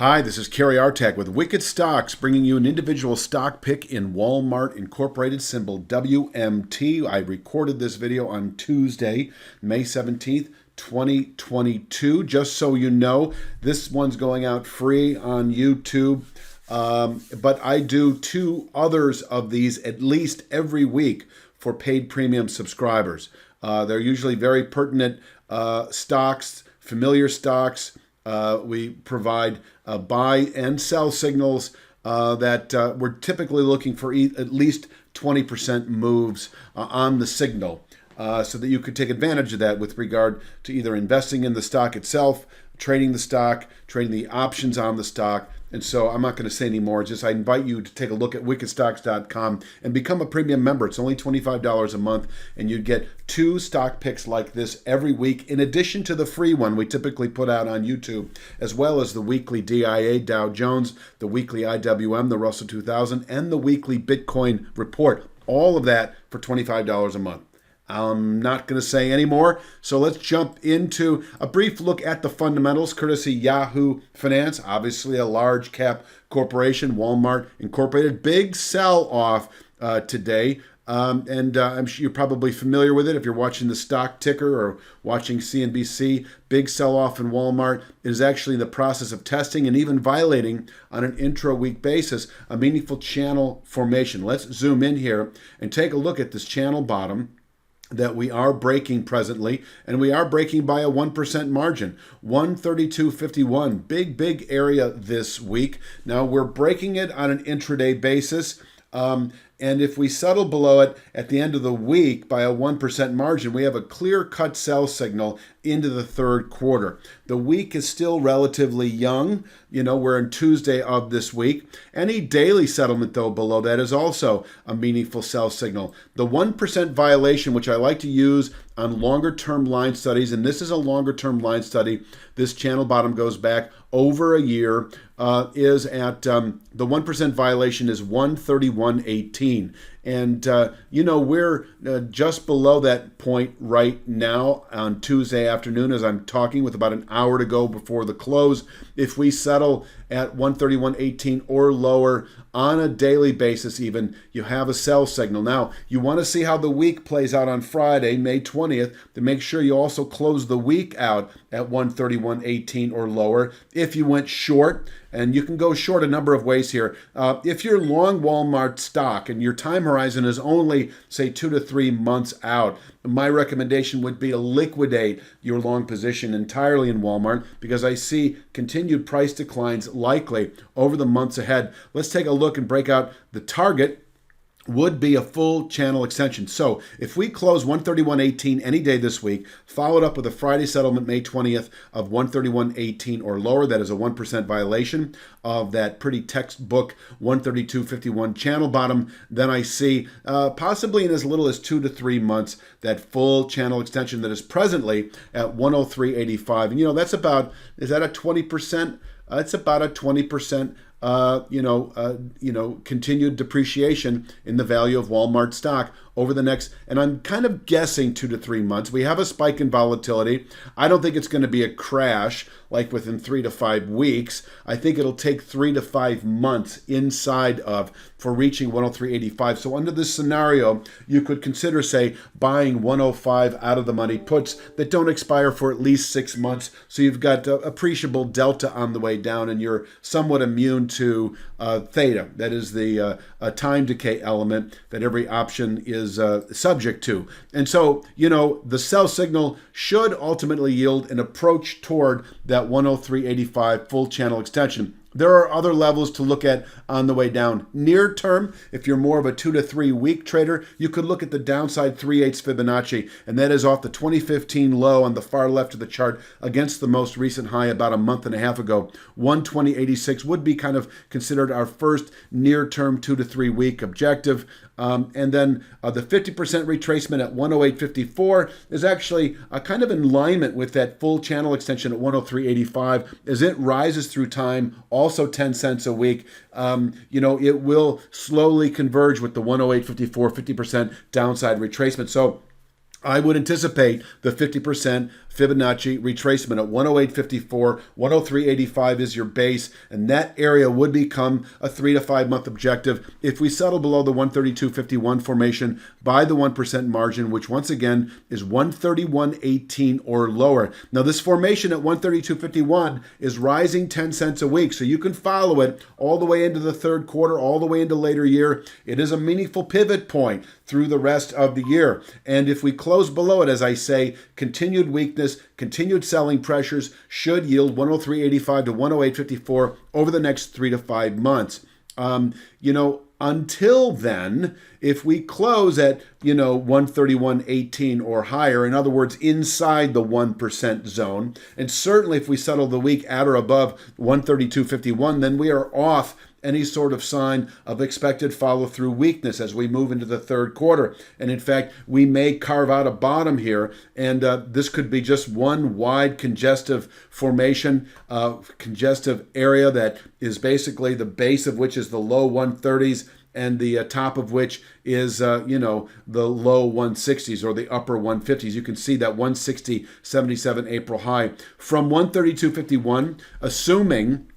Hi, this is Kerry Artak with Wicked Stocks, bringing you an individual stock pick in Walmart Incorporated, symbol WMT. I recorded this video on Tuesday, May 17th, 2022. Just so you know, this one's going out free on YouTube, but I do two others of these at least every week for paid premium subscribers. They're usually very pertinent stocks, familiar stocks. We provide buy and sell signals that we're typically looking for at least 20% moves on the signal so that you could take advantage of that with regard to either investing in the stock itself, trading the stock, trading the options on the stock. And so I'm not going to say any more. Just I invite you to take a look at wickedstocks.com and become a premium member. It's only $25 a month, and you get two stock picks like this every week, in addition to the free one we typically put out on YouTube, as well as the weekly DIA, Dow Jones, the weekly IWM, the Russell 2000, and the weekly Bitcoin report. All of that for $25 a month. I'm not going to say any more, so let's jump into a brief look at the fundamentals, courtesy Yahoo Finance. Obviously a large cap corporation, Walmart Incorporated. Big sell-off today, and I'm sure you're probably familiar with it if you're watching the stock ticker or watching CNBC. Big sell-off in Walmart. It is actually in the process of testing and even violating on an intra-week basis a meaningful channel formation. Let's zoom in here and take a look at this channel bottom that we are breaking presently, and we are breaking by a 1% margin, 132.51, big area this week. Now we're breaking it on an intraday basis, and if we settle below it at the end of the week by a 1% margin, we have a clear-cut sell signal into the third quarter. The week is still relatively young. You know, we're on Tuesday of this week. Any daily settlement, though, below that is also a meaningful sell signal. The 1% violation, which I like to use on longer-term line studies, and this is a longer-term line study. This channel bottom goes back over a year, is at the 1% violation is 131.18. And, you know, we're just below that point right now on Tuesday afternoon as I'm talking, with about an hour to go before the close. If we settle at 131.18 or lower on a daily basis even, you have a sell signal. Now, you want to see how the week plays out on Friday, May 20th, to make sure you also close the week out at 131.18 or lower if you went short. And you can go short a number of ways here. If you're long Walmart stock and your time horizon is only, say, 2 to 3 months out, my recommendation would be to liquidate your long position entirely in Walmart, because I see continued price declines likely over the months ahead. Let's take a look and break out the target. Would be a full channel extension. So if we close 131.18 any day this week, followed up with a Friday settlement May 20th of 131.18 or lower, that is a 1% violation of that pretty textbook 132.51 channel bottom, then I see possibly in as little as 2 to 3 months that full channel extension that is presently at 103.85. And you know, that's about, is that a 20%? It's about a 20% continued depreciation in the value of Walmart stock over the next, and I'm kind of guessing 2 to 3 months. We have a spike in volatility. I don't think it's going to be a crash like within 3 to 5 weeks. I think it'll take 3 to 5 months inside of for reaching 103.85. So under this scenario, you could consider, say, buying 105 out of the money puts that don't expire for at least 6 months. So you've got appreciable delta on the way down, and you're somewhat immune to theta. That is the time decay element that every option is subject to. And so, you know, the sell signal should ultimately yield an approach toward that 103.85 full channel extension. There are other levels to look at on the way down. Near term, if you're more of a 2 to 3 week trader, you could look at the downside 3/8 Fibonacci, and that is off the 2015 low on the far left of the chart against the most recent high about a month and a half ago. 120.86 would be kind of considered our first near term 2 to 3 week objective. And then the 50% retracement at 108.54 is actually kind of in alignment with that full channel extension at 103.85 as it rises through time, also 10 cents a week. It will slowly converge with the 108.54 50% downside retracement. So I would anticipate the 50% Fibonacci retracement at 108.54, 103.85 is your base, and that area would become a 3 to 5 month objective if we settle below the 132.51 formation by the 1% margin, which once again is 131.18 or lower. Now, this formation at 132.51 is rising 10 cents a week, so you can follow it all the way into the third quarter, all the way into later year. It is a meaningful pivot point through the rest of the year. And if we close below it, as I say, continued weakness, continued selling pressures should yield 103.85 to 108.54 over the next 3 to 5 months. Until then, if we close at, 131.18 or higher, in other words, inside the 1% zone, and certainly if we settle the week at or above 132.51, then we are off any sort of sign of expected follow-through weakness as we move into the third quarter. And in fact, we may carve out a bottom here, and this could be just one wide congestive formation, congestive area that is basically the base of which is the low 130s, and the top of which is, the low 160s or the upper 150s. You can see that 160.77 April high. From 132.51, assuming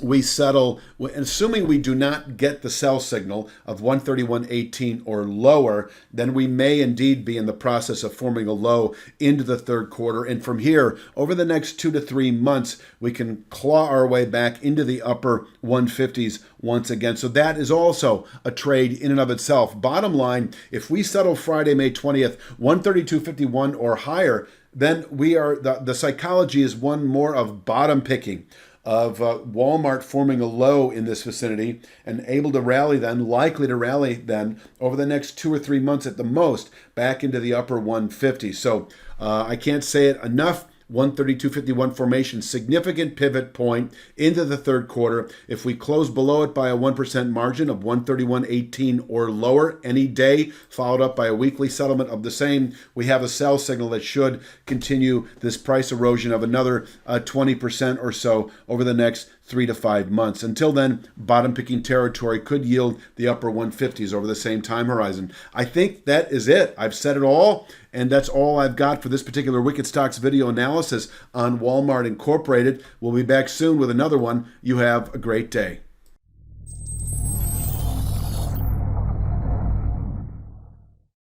we do not get the sell signal of 131.18 or lower, then we may indeed be in the process of forming a low into the third quarter. And from here, over the next 2 to 3 months, we can claw our way back into the upper 150s once again. So that is also a trade in and of itself. Bottom line, if we settle Friday, May 20th, 132.51 or higher, then we are the psychology is one more of bottom picking, of Walmart forming a low in this vicinity and able to rally then, likely to rally then over the next 2 or 3 months at the most, back into the upper 150. So I can't say it enough. 132.51 formation, significant pivot point into the third quarter. If we close below it by a 1% margin of 131.18 or lower any day, followed up by a weekly settlement of the same, we have a sell signal that should continue this price erosion of another 20% or so over the next 3 to 5 months. Until then, bottom picking territory could yield the upper 150s over the same time horizon. I think that is it. I've said it all, and that's all I've got for this particular Wicked Stocks video analysis on Walmart Incorporated. We'll be back soon with another one. You have a great day.